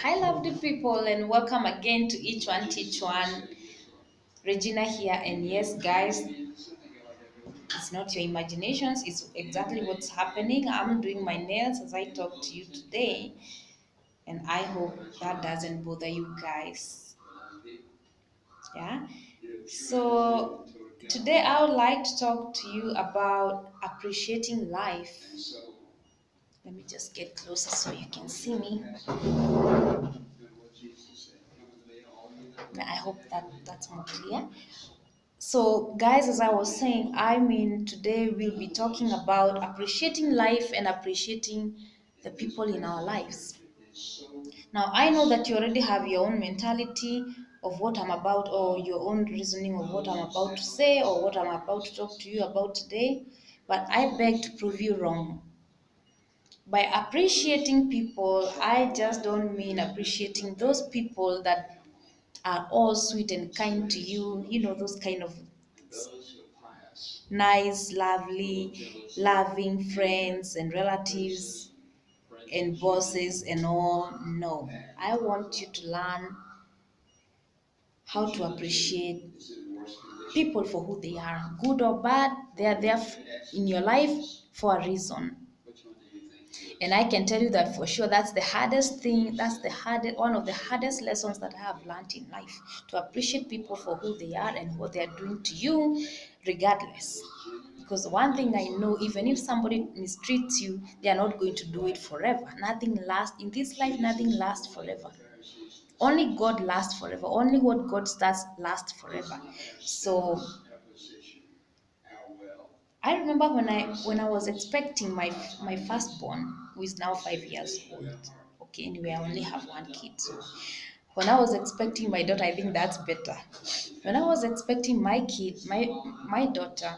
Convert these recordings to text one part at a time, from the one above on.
Hi, lovely people, and welcome again to Each One Teach One. Regina here, and yes, guys, it's not your imaginations, it's exactly what's happening. I'm doing my nails as I talk to you today, and I hope that doesn't bother you guys. Yeah, so today I would like to talk to you about appreciating life. Let me just get closer so you can see me. I hope that's more clear. So, guys, as I was saying, today we'll be talking about appreciating life and appreciating the people in our lives. Now, I know that you already have your own mentality of what I'm about, or your own reasoning of what I'm about to say, or what I'm about to talk to you about today, but I beg to prove you wrong. By appreciating people, I just don't mean appreciating those people that are all sweet and kind to you, those kind of nice, lovely, loving friends and relatives and bosses and all. No, I want you to learn how to appreciate people for who they are, good or bad. They are there in your life for a reason. And I can tell you that for sure, that's the hardest thing. That's one of the hardest lessons that I have learned in life, to appreciate people for who they are and what they are doing to you, regardless. Because one thing I know, even if somebody mistreats you, they are not going to do it forever. Nothing lasts in this life. Nothing lasts forever. Only God lasts forever. Only what God starts lasts forever. So I remember when I was expecting my firstborn, who is now 5 years old. Okay, anyway, I only have one kid. So when I was expecting my daughter, I think that's better. When I was expecting my kid, my daughter,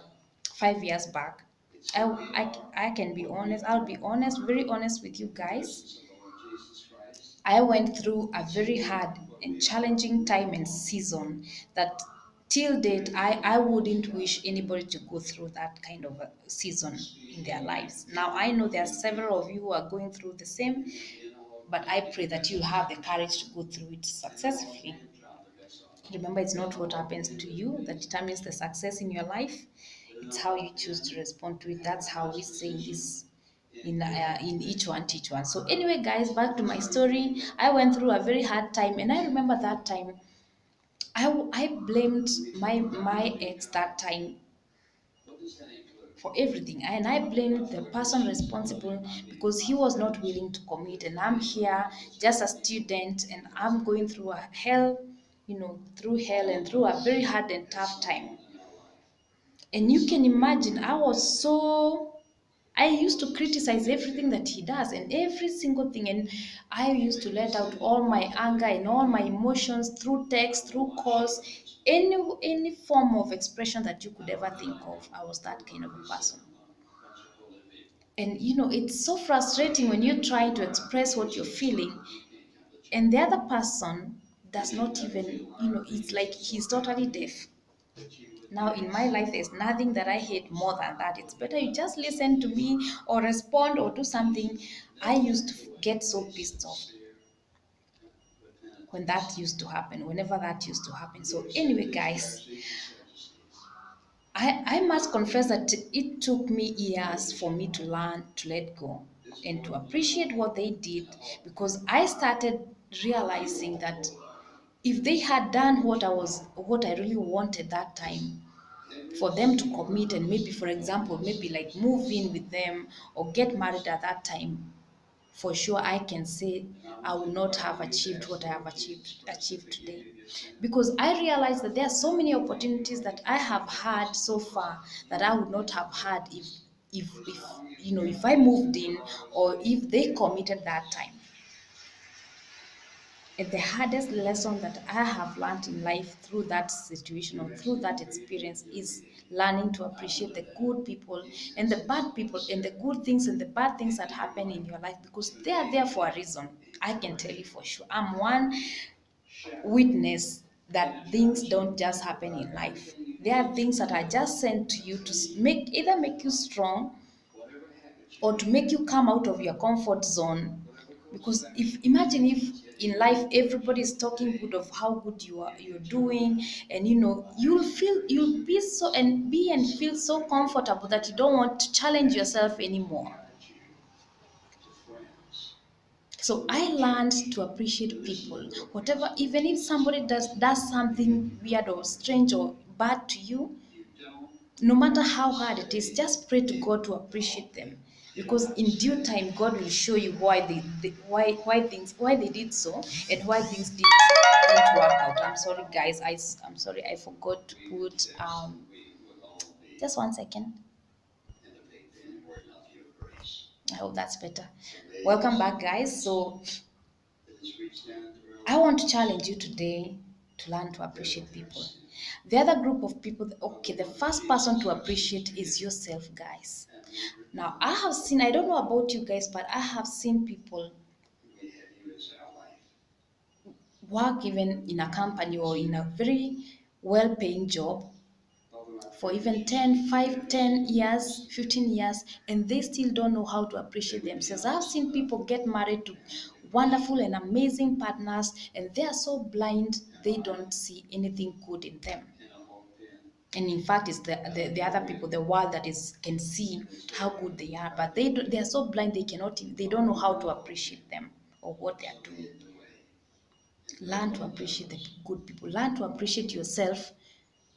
5 years back, I can be honest. I'll be honest, very honest with you guys. I went through a very hard and challenging time and season that till date I wouldn't wish anybody to go through that kind of a season in their lives. Now I know there are several of you who are going through the same, but I pray that you have the courage to go through it successfully. Remember, it's not what happens to you that determines the success in your life. It's how you choose to respond to it. That's how we say this in each one teach one. So anyway, guys, back to my story. I went through a very hard time, and I remember that time I blamed my ex that time for everything, and I blamed the person responsible because he was not willing to commit. And I'm here just a student, and I'm going through a hell, through hell and through a very hard and tough time. And you can imagine, I used to criticize everything that he does and every single thing. And I used to let out all my anger and all my emotions through text, through calls, any form of expression that you could ever think of. I was that kind of a person. And it's so frustrating when you're trying to express what you're feeling and the other person does not even, it's like he's totally deaf. Now, in my life, there's nothing that I hate more than that. It's better you just listen to me or respond or do something. I used to get so pissed off when that used to happen, whenever that used to happen. So, anyway, guys, I must confess that it took me years for me to learn to let go and to appreciate what they did, because I started realizing that if they had done what I really wanted that time, for them to commit and maybe, for example, maybe like move in with them or get married at that time, for sure I can say I would not have achieved what I have achieved today. Because I realize that there are so many opportunities that I have had so far that I would not have had if I moved in or if they committed that time. And the hardest lesson that I have learned in life through that situation or through that experience is learning to appreciate the good people and the bad people and the good things and the bad things that happen in your life, because they are there for a reason. I can tell you for sure. I'm one witness that things don't just happen in life. There are things that are just sent to you to make you strong or to make you come out of your comfort zone Because if imagine if in life everybody is talking good of how good you're doing, and you'll be so and be and feel so comfortable that you don't want to challenge yourself anymore. So I learned to appreciate people, whatever, even if somebody does something weird or strange or bad to you, no matter how hard it is, just pray to God to appreciate them. Because in due time, God will show you why why they did so, and why things didn't work out. I'm sorry, guys. I'm sorry. I forgot to put just 1 second. I hope that's better. Welcome back, guys. So I want to challenge you today to learn to appreciate people. The other group of people, okay, the first person to appreciate is yourself, guys. Now, I have seen, I don't know about you guys, but I have seen people work even in a company or in a very well paying job for even 10, 5, 10 years, 15 years, and they still don't know how to appreciate themselves. I've seen people get married to wonderful and amazing partners, and they are so blind they don't see anything good in them. And in fact, it's the other people, the world that is can see how good they are, but they are so blind they don't know how to appreciate them or what they are doing. Learn to appreciate the good people. Learn to appreciate yourself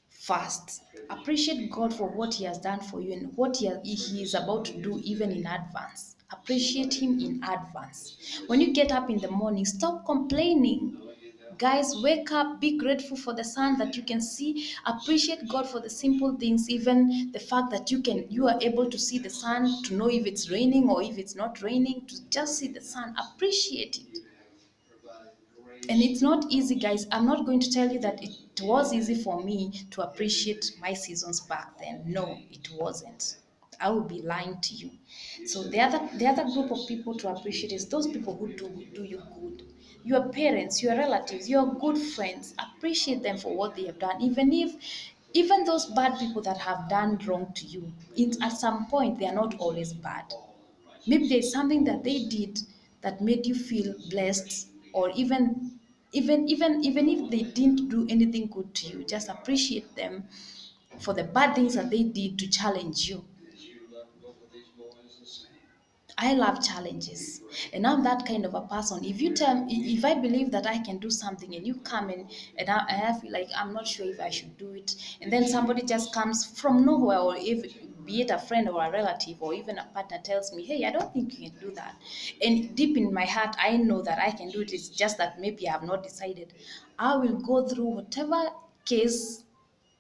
first. Appreciate God for what He has done for you and what He is about to do, even in advance. Appreciate Him in advance. When you get up in the morning, stop complaining. Guys, wake up, be grateful for the sun that you can see. Appreciate God for the simple things, even the fact that you are able to see the sun, to know if it's raining or if it's not raining, to just see the sun. Appreciate it. And it's not easy, guys. I'm not going to tell you that it was easy for me to appreciate my seasons back then. No, it wasn't. I would be lying to you. So the other group of people to appreciate is those people who do you good. Your parents, your relatives, your good friends. Appreciate them for what they have done, even those bad people that have done wrong to you. At some point, they are not always bad. Maybe there's something that they did that made you feel blessed, or even if they didn't do anything good to you, just appreciate them for the bad things that they did to challenge you. I love challenges, and I'm that kind of a person. If I believe that I can do something, and you come in, and I feel like I'm not sure if I should do it, and then somebody just comes from nowhere, or if be it a friend or a relative or even a partner tells me, "Hey, I don't think you can do that," and deep in my heart, I know that I can do it. It's just that maybe I have not decided. I will go through whatever case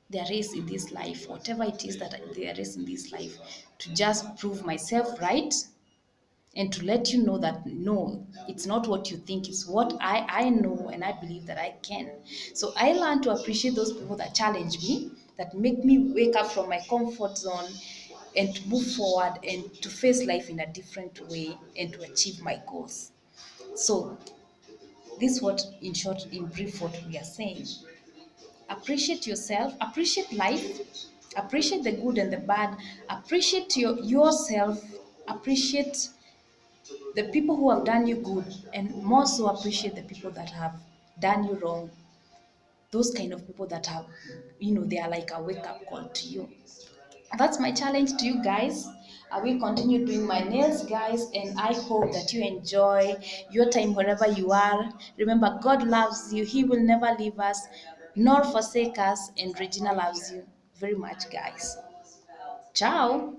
there is in this life, whatever it is that there is in this life, to just prove myself right, and to let you know that no, it's not what you think, it's what I know, and I believe that I can. So I learn to appreciate those people that challenge me, that make me wake up from my comfort zone, and to move forward and to face life in a different way and to achieve my goals. So this is what, in short, in brief, what we are saying. Appreciate yourself, appreciate life, appreciate the good and the bad, appreciate yourself, appreciate the people who have done you good, and more so appreciate the people that have done you wrong. Those kind of people that have, they are like a wake up call to you. That's my challenge to you guys. I will continue doing my nails, guys, and I hope that you enjoy your time wherever you are. Remember, God loves you, He will never leave us nor forsake us, and Regina loves you very much, guys. Ciao.